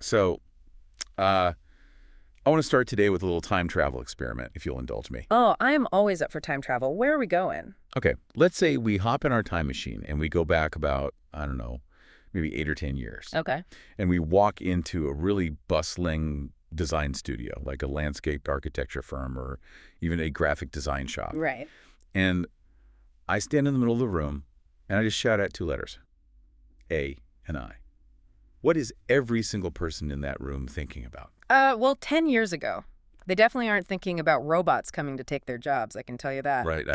So, uh, I want to start today with a little time travel experiment, if you'll indulge me. Oh, I am always up for time travel. Where are we going? Okay, let's say we hop in our time machine and we go back about, I don't know, maybe 8 or 10 years. Okay. And we walk into a really bustling design studio, like a landscape architecture firm or even a graphic design shop. Right. And I stand in the middle of the room and I just shout out 2 letters, A and I. What is every single person in that room thinking about? Well, 10 years ago. They definitely aren't thinking about robots coming to take their jobs, I can tell you that. Right.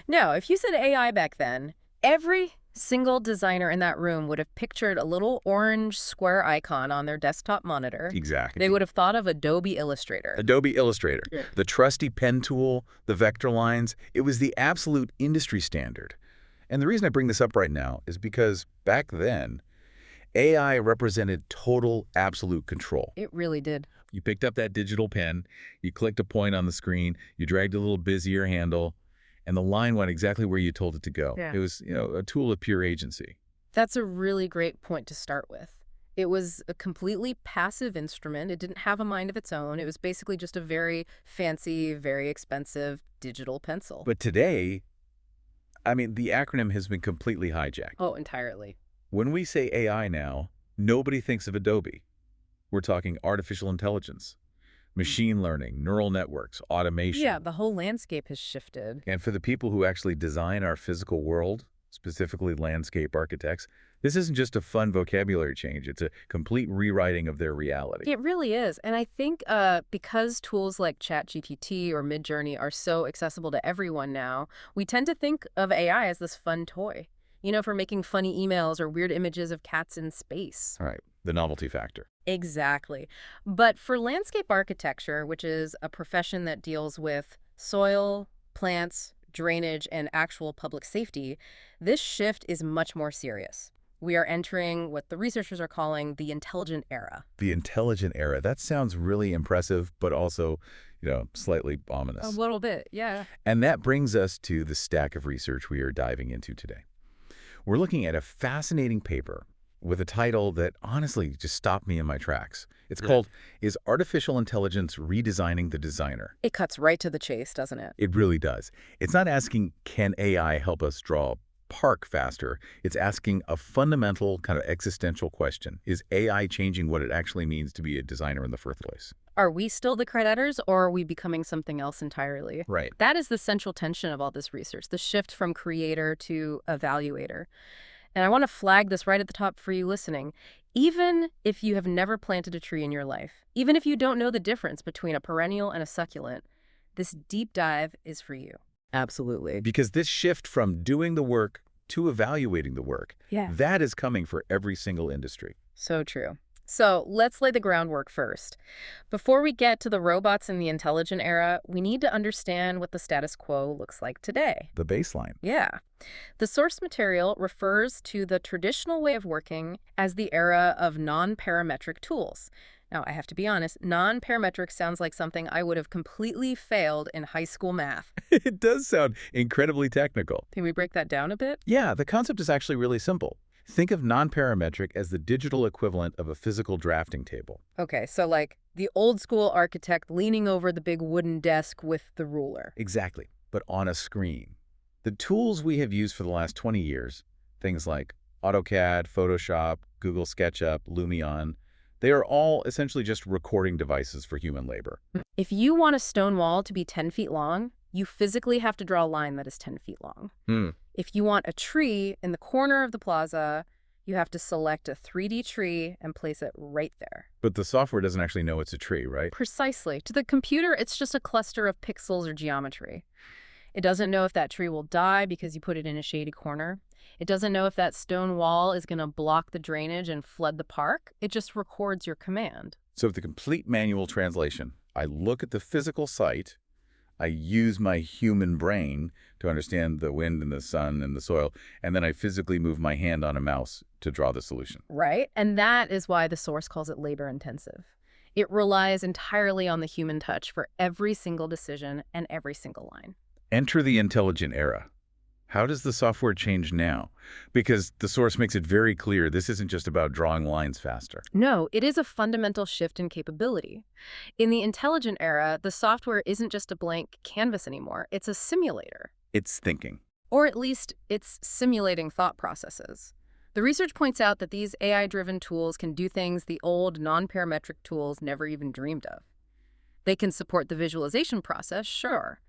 No, if you said AI back then, every single designer in that room would have pictured a little orange square icon on their desktop monitor. Exactly. They would have thought of Adobe Illustrator. Adobe Illustrator, Yeah. the trusty pen tool, the vector lines, it was the absolute industry standard. And the reason I bring this up right now is because back then, AI represented total absolute control. It really did. You picked up that digital pen, you clicked a point on the screen, you dragged a little busier handle, and the line went exactly where you told it to go. Yeah. It was, a tool of pure agency. That's a really great point to start with. It was a completely passive instrument. It didn't have a mind of its own. It was basically just a very fancy, very expensive digital pencil. But today, the acronym has been completely hijacked. Oh, entirely. When we say AI now, nobody thinks of Adobe. We're talking artificial intelligence, machine learning, neural networks, automation. Yeah, the whole landscape has shifted. And for the people who actually design our physical world, specifically landscape architects, this isn't just a fun vocabulary change. It's a complete rewriting of their reality. It really is. And I think because tools like ChatGPT or Midjourney are so accessible to everyone now, we tend to think of AI as this fun toy. For making funny emails or weird images of cats in space. All right, the novelty factor. Exactly. But for landscape architecture, which is a profession that deals with soil, plants, drainage, and actual public safety, this shift is much more serious. We are entering what the researchers are calling the intelligent era. The intelligent era. That sounds really impressive, but also, slightly ominous. A little bit, yeah. And that brings us to the stack of research we are diving into today. We're looking at a fascinating paper with a title that honestly just stopped me in my tracks. It's called, Is Artificial Intelligence Redesigning the Designer? It cuts right to the chase, doesn't it? It really does. It's not asking, can AI help us draw a park faster? It's asking a fundamental kind of existential question. Is AI changing what it actually means to be a designer in the first place? Are we still the creators, or are we becoming something else entirely? Right. That is the central tension of all this research, the shift from creator to evaluator. And I want to flag this right at the top for you listening. Even if you have never planted a tree in your life, even if you don't know the difference between a perennial and a succulent, this deep dive is for you. Absolutely. Because this shift from doing the work to evaluating the work, that is coming for every single industry. So true. So let's lay the groundwork first. Before we get to the robots in the intelligent era, we need to understand what the status quo looks like today. The baseline. Yeah. The source material refers to the traditional way of working as the era of non-parametric tools. Now, I have to be honest, non-parametric sounds like something I would have completely failed in high school math. It does sound incredibly technical. Can we break that down a bit? Yeah, the concept is actually really simple. Think of non-parametric as the digital equivalent of a physical drafting table. Okay, so like the old school architect leaning over the big wooden desk with the ruler. Exactly, but on a screen. The tools we have used for the last 20 years, things like AutoCAD, Photoshop, Google SketchUp, Lumion, they are all essentially just recording devices for human labor. If you want a stone wall to be 10 feet long, you physically have to draw a line that is 10 feet long. If you want a tree in the corner of the plaza, you have to select a 3D tree and place it right there. But the software doesn't actually know it's a tree, right? Precisely. To the computer, it's just a cluster of pixels or geometry. It doesn't know if that tree will die because you put it in a shady corner. It doesn't know if that stone wall is going to block the drainage and flood the park. It just records your command. So the complete manual translation, I look at the physical site, I use my human brain to understand the wind and the sun and the soil, and then I physically move my hand on a mouse to draw the solution. Right? And that is why the source calls it labor intensive. It relies entirely on the human touch for every single decision and every single line. Enter the intelligent era. How does the software change now? Because the source makes it very clear this isn't just about drawing lines faster. No, it is a fundamental shift in capability. In the intelligent era, the software isn't just a blank canvas anymore, it's a simulator. It's thinking. Or at least, it's simulating thought processes. The research points out that these AI-driven tools can do things the old non-parametric tools never even dreamed of. They can support the visualization process, sure,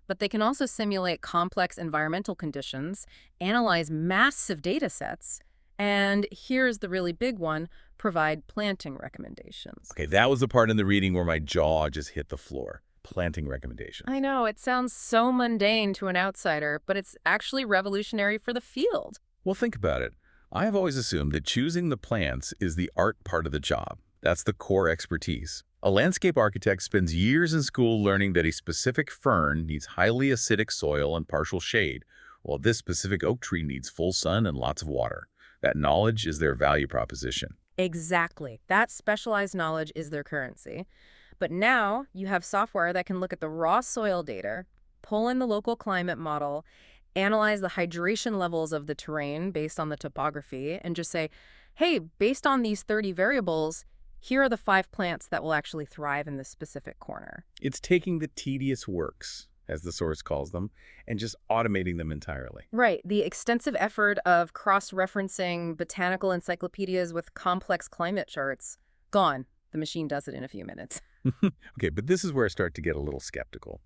but they can also simulate complex environmental conditions, analyze massive data sets, and here's the really big one, provide planting recommendations. Okay, that was the part in the reading where my jaw just hit the floor. Planting recommendations. I know, it sounds so mundane to an outsider, but it's actually revolutionary for the field. Well, think about it. I have always assumed that choosing the plants is the art part of the job. That's the core expertise. A landscape architect spends years in school learning that a specific fern needs highly acidic soil and partial shade, while this specific oak tree needs full sun and lots of water. That knowledge is their value proposition. Exactly. That specialized knowledge is their currency. But now you have software that can look at the raw soil data, pull in the local climate model, analyze the hydration levels of the terrain based on the topography, and just say, hey, based on these 30 variables, here are the 5 plants that will actually thrive in this specific corner. It's taking the tedious works, as the source calls them, and just automating them entirely. Right. The extensive effort of cross-referencing botanical encyclopedias with complex climate charts, gone. The machine does it in a few minutes. Okay, but this is where I start to get a little skeptical.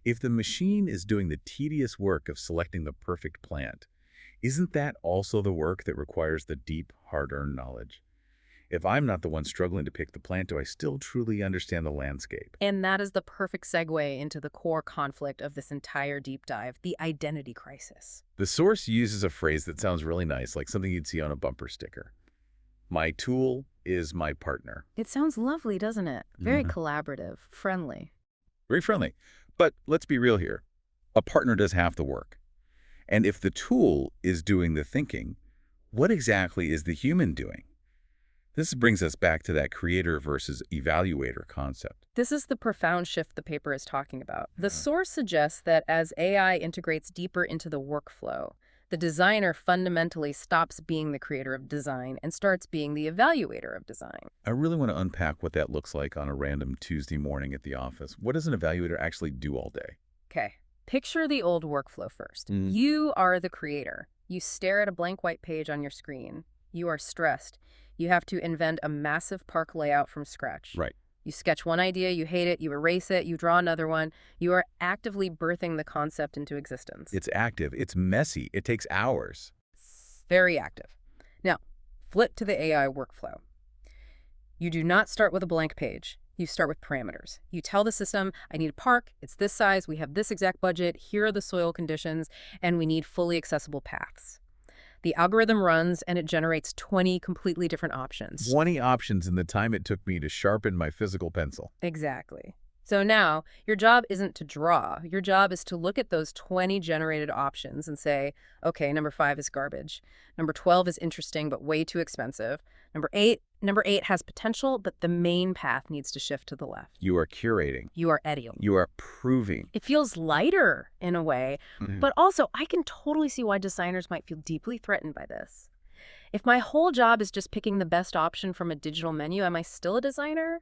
If the machine is doing the tedious work of selecting the perfect plant, isn't that also the work that requires the deep, hard-earned knowledge? If I'm not the one struggling to pick the plant, do I still truly understand the landscape? And that is the perfect segue into the core conflict of this entire deep dive, the identity crisis. The source uses a phrase that sounds really nice, like something you'd see on a bumper sticker. My tool is my partner. It sounds lovely, doesn't it? Very collaborative, friendly. Very friendly. But let's be real here. A partner does half the work. And if the tool is doing the thinking, what exactly is the human doing? This brings us back to that creator versus evaluator concept. This is the profound shift the paper is talking about. The source suggests that as AI integrates deeper into the workflow, the designer fundamentally stops being the creator of design and starts being the evaluator of design. I really want to unpack what that looks like on a random Tuesday morning at the office. What does an evaluator actually do all day? Okay, picture the old workflow first. You are the creator. You stare at a blank white page on your screen. You are stressed. You have to invent a massive park layout from scratch. Right. You sketch one idea, you hate it, you erase it, you draw another one. You are actively birthing the concept into existence. It's active. It's messy. It takes hours. Very active. Now, flip to the AI workflow. You do not start with a blank page. You start with parameters. You tell the system, I need a park, it's this size, we have this exact budget, here are the soil conditions, and we need fully accessible paths. The algorithm runs and it generates 20 completely different options. 20 options in the time it took me to sharpen my physical pencil. Exactly. So now, your job isn't to draw. Your job is to look at those 20 generated options and say, okay, number 5 is garbage. Number 12 is interesting but way too expensive. Number 8 has potential, but the main path needs to shift to the left. You are curating. You are editing. You are proving. It feels lighter in a way, but also I can totally see why designers might feel deeply threatened by this. If my whole job is just picking the best option from a digital menu, am I still a designer?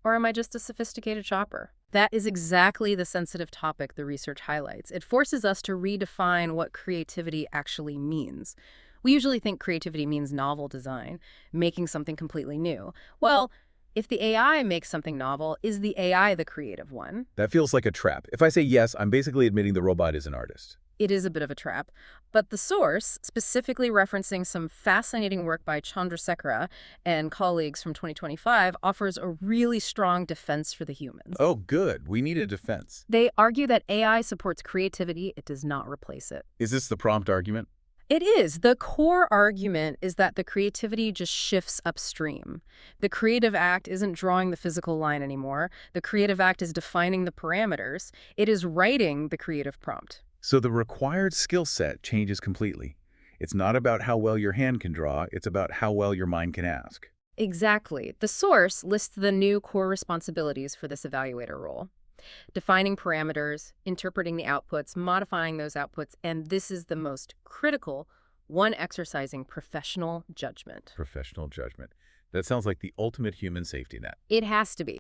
Or am I just a sophisticated shopper? That is exactly the sensitive topic the research highlights. It forces us to redefine what creativity actually means. We usually think creativity means novel design, making something completely new. Well, if the AI makes something novel, is the AI the creative one? That feels like a trap. If I say yes, I'm basically admitting the robot is an artist. It is a bit of a trap. But the source, specifically referencing some fascinating work by Chandrasekhara and colleagues from 2025, offers a really strong defense for the humans. Oh, good. We need a defense. They argue that AI supports creativity, it does not replace it. Is this the prompt argument? It is. The core argument is that the creativity just shifts upstream. The creative act isn't drawing the physical line anymore. The creative act is defining the parameters. It is writing the creative prompt. So the required skill set changes completely. It's not about how well your hand can draw, it's about how well your mind can ask. Exactly. The source lists the new core responsibilities for this evaluator role. Defining parameters, interpreting the outputs, modifying those outputs, and this is the most critical one, exercising professional judgment. Professional judgment. That sounds like the ultimate human safety net. It has to be.